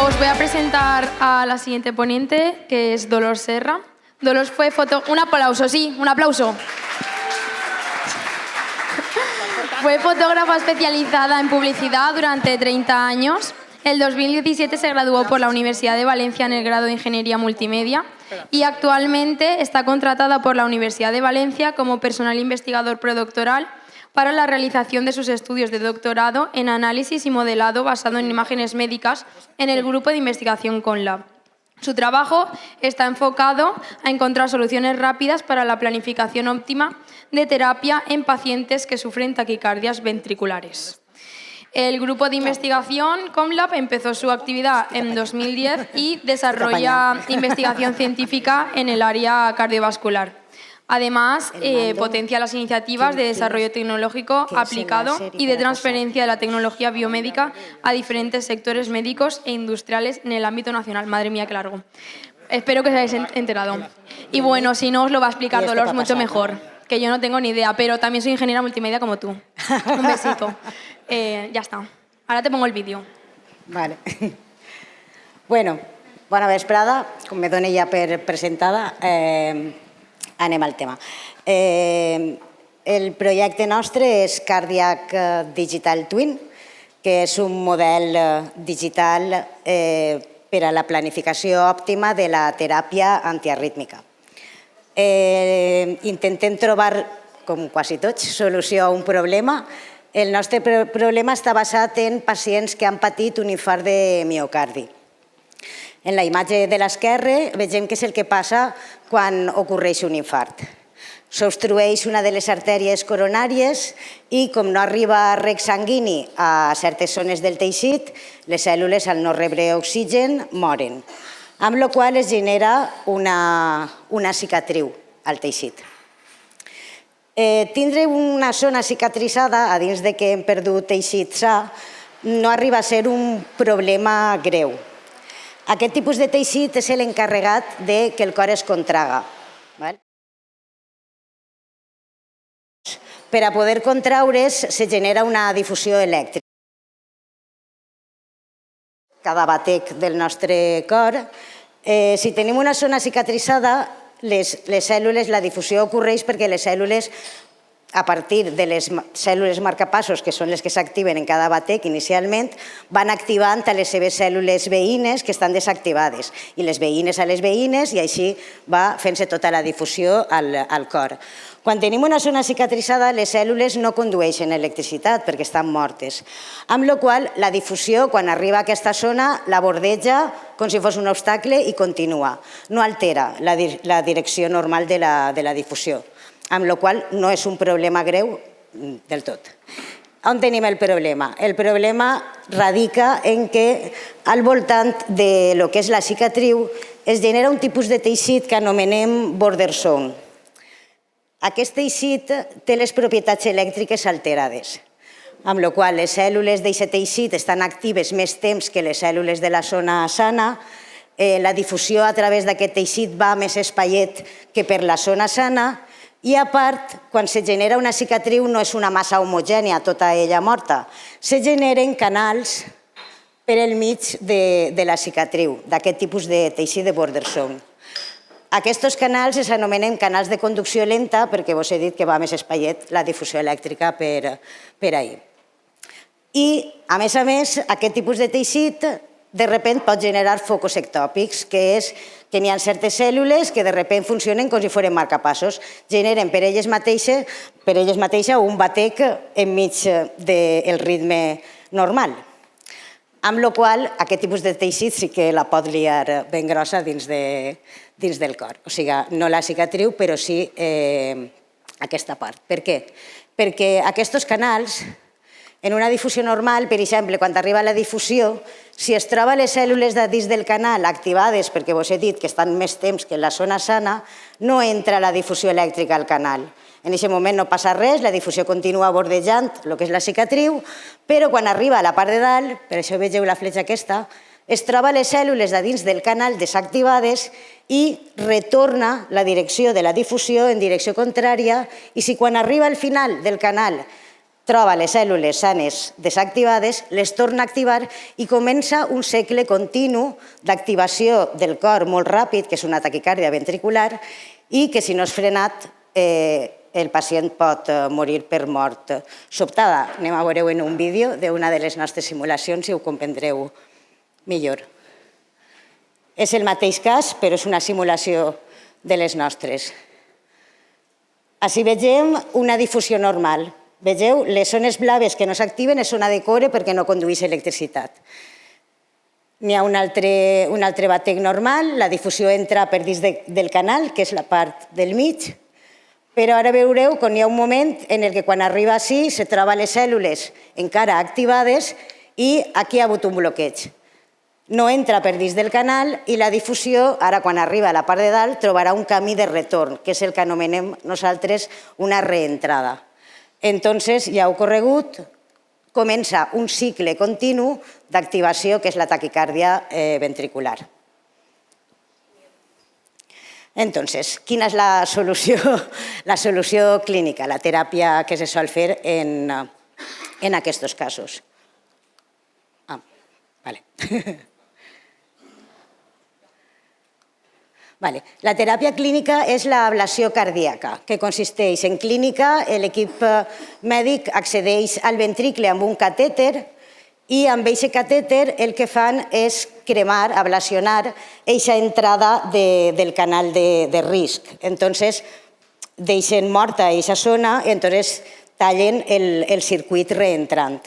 Os voy a presentar a la siguiente ponente, que es Dolors Serra. Dolors fue un aplauso, sí, un aplauso. Fue fotógrafa especializada en publicidad durante 30 años. En 2017 se graduó por la Universidad de Valencia en el grado de Ingeniería Multimedia y actualmente está contratada por la Universidad de Valencia como personal investigador predoctoral para la realización de sus estudios de doctorado en análisis y modelado basado en imágenes médicas en el grupo de investigación CONLAB. Su trabajo está enfocado a encontrar soluciones rápidas para la planificación óptima de terapia en pacientes que sufren taquicardias ventriculares. El grupo de investigación CONLAB empezó su actividad en 2010 y desarrolla investigación científica en el área cardiovascular. Además, potencia las iniciativas de desarrollo tecnológico aplicado y de transferencia de la tecnología biomédica a diferentes sectores médicos e industriales en el ámbito nacional. Madre mía, qué largo. Espero que os hayáis enterado. Y bueno, si no, os lo va a explicar Dolors mucho mejor, que yo no tengo ni idea, pero también soy ingeniera multimedia como tú. Un besito. Ya está. Ahora te pongo el vídeo. Vale. Bueno, bona vesprada. Com me dona ja per presentada, anem al tema. El projecte nostre és Cardiac Digital Twin, que és un model digital per a la planificació òptima de la teràpia antiarrítmica. Intentem trobar, com quasi tots, solució a un problema. El nostre problema està basat en pacients que han patit un infart de miocardi. En la imatge de l'esquerra vegem què és el que passa quan ocorreix un infart. S'obstrueix una de les artèries coronàries i, com no arriba reg sanguini a certes zones del teixit, les cèl·lules, al no rebre oxigen, moren, amb la qual cosa es genera una cicatriu al teixit. Tindre una zona cicatritzada a dins de que hem perdut teixit sa no arriba a ser un problema greu. Aquest tipus de teixit és l'encarregat que el cor es contraga. Per a poder contraure's se genera una difusió elèctrica. Cada batec del nostre cor, si tenim una zona cicatritzada, les cèl·lules, la difusió ocorreix perquè les cèl·lules, a partir de les cèl·lules marcapassos, que són les que s'activen en cada batec inicialment, van activant a les seves cèl·lules veïnes que estan desactivades, i les veïnes a les veïnes, i així va fent-se tota la difusió al cor. Quan tenim una zona cicatritzada, les cèl·lules no condueixen electricitat perquè estan mortes, amb la qual cosa la difusió, quan arriba a aquesta zona, la bordeja com si fos un obstacle i continua. No altera la direcció normal de la difusió, amb la qual cosa no és un problema greu del tot. On tenim el problema? El problema radica en que al voltant de lo que és la cicatriu es genera un tipus de teixit que anomenem border zone. Aquest teixit té les propietats elèctriques alterades, amb la qual cosa les cèl·lules d'aquest teixit estan actives més temps que les cèl·lules de la zona sana, la difusió a través d'aquest teixit va més espaiet que per la zona sana, i a part, quan se genera una cicatriu no és una massa homogènia, tota ella morta, se generen canals per al mig de la cicatriu, d'aquest tipus de teixit de border zone. Aquests canals s'anomenen canals de conducció lenta perquè vos he dit que va més espaiet la difusió elèctrica per ahí. I, a més, aquest tipus de teixit de sobte pot generar focus ectòpics, que és que n'hi ha certes cèl·lules que de sobte funcionen com si foren marcapassos, generen per elles mateixa un batec enmig del ritme normal, amb la qual cosa aquest tipus de teixit sí que la pot liar ben grossa dins del cor. O sigui, no la cicatriu, però sí aquesta part. Per què? Perquè aquests canals, en una difusió normal, per exemple, quan arriba la difusió, si es troba les cèl·lules de dins del canal activades, perquè vos he dit que estan més temps que en la zona sana, no entra la difusió elèctrica al canal. En aquest moment no passa res, la difusió continua bordejant el que és la cicatriu, però quan arriba a la part de dalt, per això vegeu la fletxa aquesta, es troba les cèl·lules de dins del canal desactivades i retorna la direcció de la difusió en direcció contrària, i si quan arriba al final del canal troba les cèl·lules sanes desactivades, les torna a activar i comença un cicle continu d'activació del cor molt ràpid, que és una taquicàrdia ventricular, i que si no és frenat el pacient pot morir per mort sobtada. Anem a veure en un vídeo d'una de les nostres simulacions i ho comprendreu millor. És el mateix cas, però és una simulació de les nostres. Així vegem una difusió normal. Vegeu, les zones blaves que no s'activen és zona de core perquè no condueix electricitat. N'hi ha un altre batec normal, la difusió entra per dins del canal, que és la part del mig, però ara veureu que hi ha un moment en què quan arriba així se troba les cèl·lules encara activades i aquí hi ha hagut un bloqueig. No entra per dins del canal i la difusió, ara quan arriba a la part de dalt, trobarà un camí de retorn, que és el que anomenem nosaltres una reentrada. Entonces, ja ha ocorregut, comença un cicle continu d'activació, que és la taquicàrdia ventricular. Entonces, quina és la solució clínica, la teràpia que se sol fer en aquests casos? La teràpia clínica és l'ablació cardíaca, que consisteix en clínica, l'equip mèdic accedeix al ventricle amb un catèter i amb aquest catèter el que fan és cremar, ablacionar, aquesta entrada del canal de risc. Entonces, deixen morta aquesta zona i entonces tallen el circuit reentrant.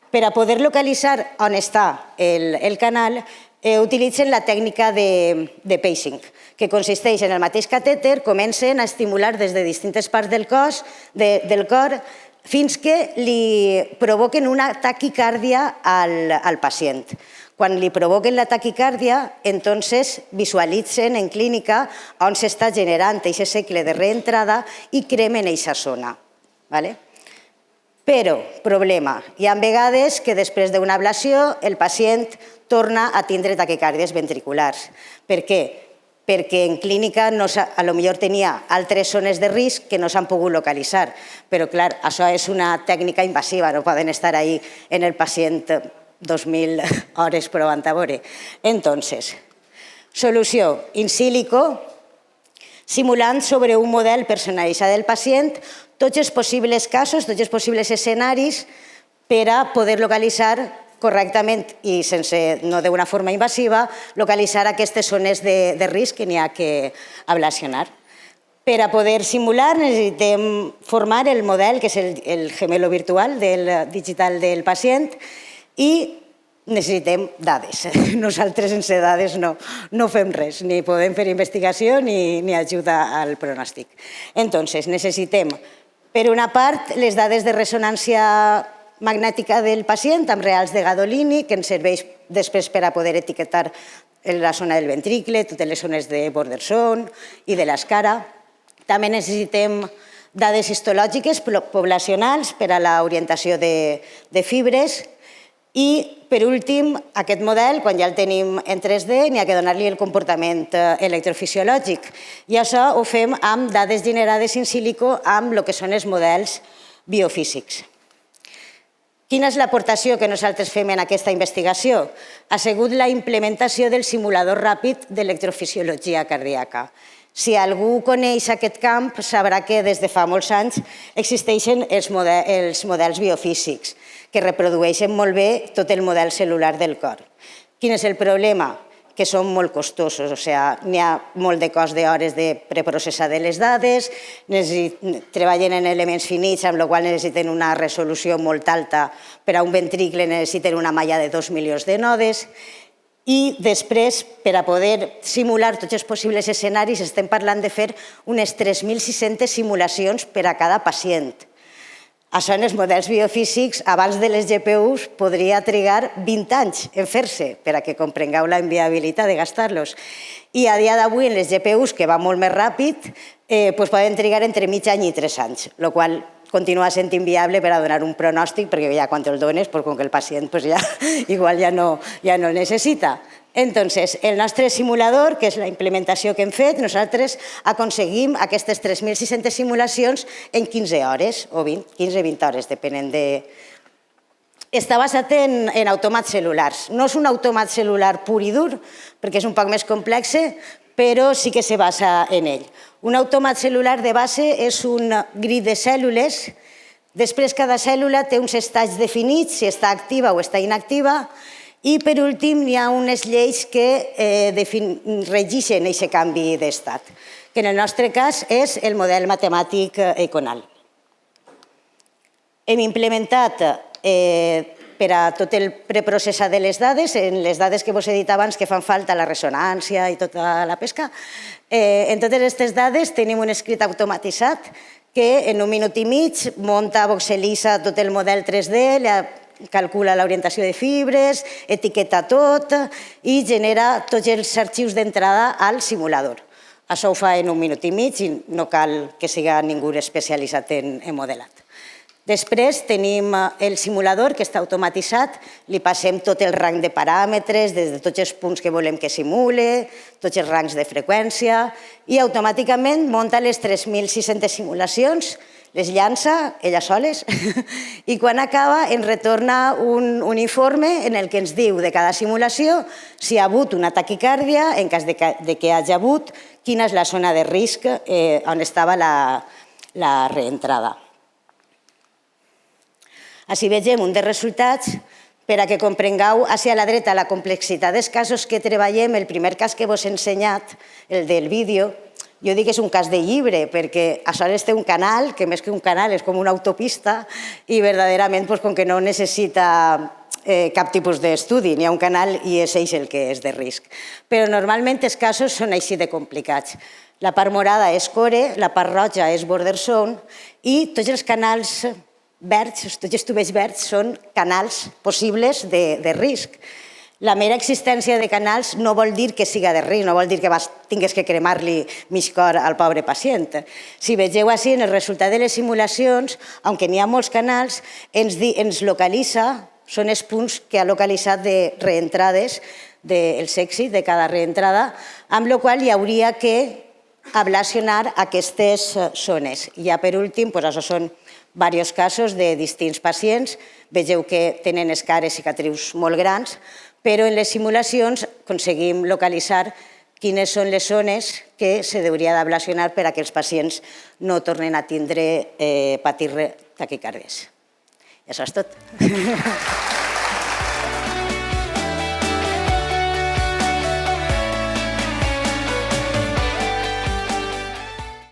Per a poder localitzar on està el canal, utilitzen la tècnica de pacing, que consisteix en el mateix catèter, comencen a estimular des de distintes parts del cor fins que li provoquen una taquicàrdia al pacient. Quan li provoquen la taquicàrdia, entonces visualitzen en clínica on s'està generant aquest cicle de reentrada i cremen aquesta zona. Però, problema, hi ha vegades que després d'una ablació el pacient torna a tindre taquicàrdies ventriculars. Per què? Perquè en clínica potser tenia altres zones de risc que no s'han pogut localitzar. Però, clar, això és una tècnica invasiva, no poden estar ahí en el pacient 2.000 hores provant a veure. Entonces, solució in silico, simulant sobre un model personalitzat del pacient tots els possibles casos, tots els possibles escenaris per a poder localitzar correctament i no d'una forma invasiva, localitzar aquestes zones de risc que n'hi ha que ablacionar. Per a poder simular necessitem formar el model, que és el gemelo virtual digital del pacient, i necessitem dades. Nosaltres sense dades no fem res, ni podem fer investigació ni ajuda al pronòstic. Entonces, necessitem, per una part, les dades de ressonància magnètica del pacient amb reals de Gadolini, que ens serveix després per a poder etiquetar la zona del ventricle, totes les zones de Borderson i de l'escara. També necessitem dades histològiques poblacionals per a l'orientació de fibres i, per últim, aquest model, quan ja el tenim en 3D, n'hi ha que donar-li el comportament electrofisiològic. I això ho fem amb dades generades in silico amb el que són els models biofísics. Quina és l'aportació que nosaltres fem en aquesta investigació? Ha sigut la implementació del simulador ràpid d'electrofisiologia cardíaca. Si algú coneix aquest camp, sabrà que des de fa molts anys existeixen els models biofísics, que reprodueixen molt bé tot el model cel·lular del cor. Quin és el problema? Que són molt costosos, o sigui, n'hi ha molt de cost d'hores de preprocessar de les dades, treballen en elements finits, amb la qual necessiten una resolució molt alta. Per a un ventricle necessiten una malla de 2 milions de nodes i després, per a poder simular tots els possibles escenaris, estem parlant de fer unes 3.600 simulacions per a cada pacient. Això en els models biofísics, abans de les GPUs, podria trigar 20 anys en fer-se, per a que comprengueu la inviabilitat de gastar-los. I a dia d'avui, en les GPUs, que va molt més ràpid, poden trigar entre mig any i 3 anys, el qual continua sent inviable per a donar un pronòstic, perquè ja quan el dones, com que el pacient igual ja no el necessita. Entonces, el nostre simulador, que és la implementació que hem fet, nosaltres aconseguim aquestes 3.600 simulacions en 15 hores, o 15-20 hores, depenent de... Està basat en automats cel·lulars. No és un automat cel·lular pur i dur, perquè és un poc més complex, però sí que se basa en ell. Un automat cel·lular de base és un grid de cèl·lules. Després, cada cèl·lula té uns estats definits, si està activa o està inactiva, i per últim hi ha unes lleis que regeixen aquest canvi d'estat, que en el nostre cas és el model matemàtic Econal. Hem implementat per a tot el preprocessar de les dades, en les dades que vos he dit abans que fan falta la ressonància i tota la pesca, en totes aquestes dades tenim un script automatitzat que en un minut i mig munta, voxeliza tot el model 3D, calcula l'orientació de fibres, etiqueta tot i genera tots els arxius d'entrada al simulador. Això ho fa en un minut i mig i no cal que siga ningú especialitzat en modelat. Després tenim el simulador que està automatitzat, li passem tot el rang de paràmetres, des de tots els punts que volem que simule, tots els rangs de freqüència i automàticament munta les 3.600 simulacions, les llança ella soles i quan acaba ens retorna un informe en el que ens diu de cada simulació si hi ha hagut una taquicàrdia, en cas de que hi hagi hagut, quina és la zona de risc on estava la reentrada. Així vegem un dels resultats per a que comprengueu hacia la dreta la complexitat dels casos que treballem. El primer cas que vos he ensenyat, el del vídeo, jo dic que és un cas de llibre perquè a soles té un canal, que més que un canal és com una autopista i verdaderament com que no necessita cap tipus d'estudi, n'hi ha un canal i és ell el que és de risc. Però normalment els casos són així de complicats. La part morada és core, la part roja és border zone i tots els canals verds, tots els tubells verds són canals possibles de risc. La mera existència de canals no vol dir que siga de risc, no vol dir que tingues que cremar-li mig cor al pobre pacient. Si vegeu així en el resultat de les simulacions, aunque n'hi ha molts canals, ens localitza, són els punts que ha localitzat de reentrades, dels èxits de cada reentrada, amb la qual hi hauria que ablacionar aquestes zones. I ja per últim, això són diversos casos de distints pacients. Vegeu que tenen les cares cicatrius molt grans, però en les simulacions aconseguim localitzar quines són les zones que se hauria d'ablacionar per a que els pacients no tornen a patir taquicàrdies. I això és tot.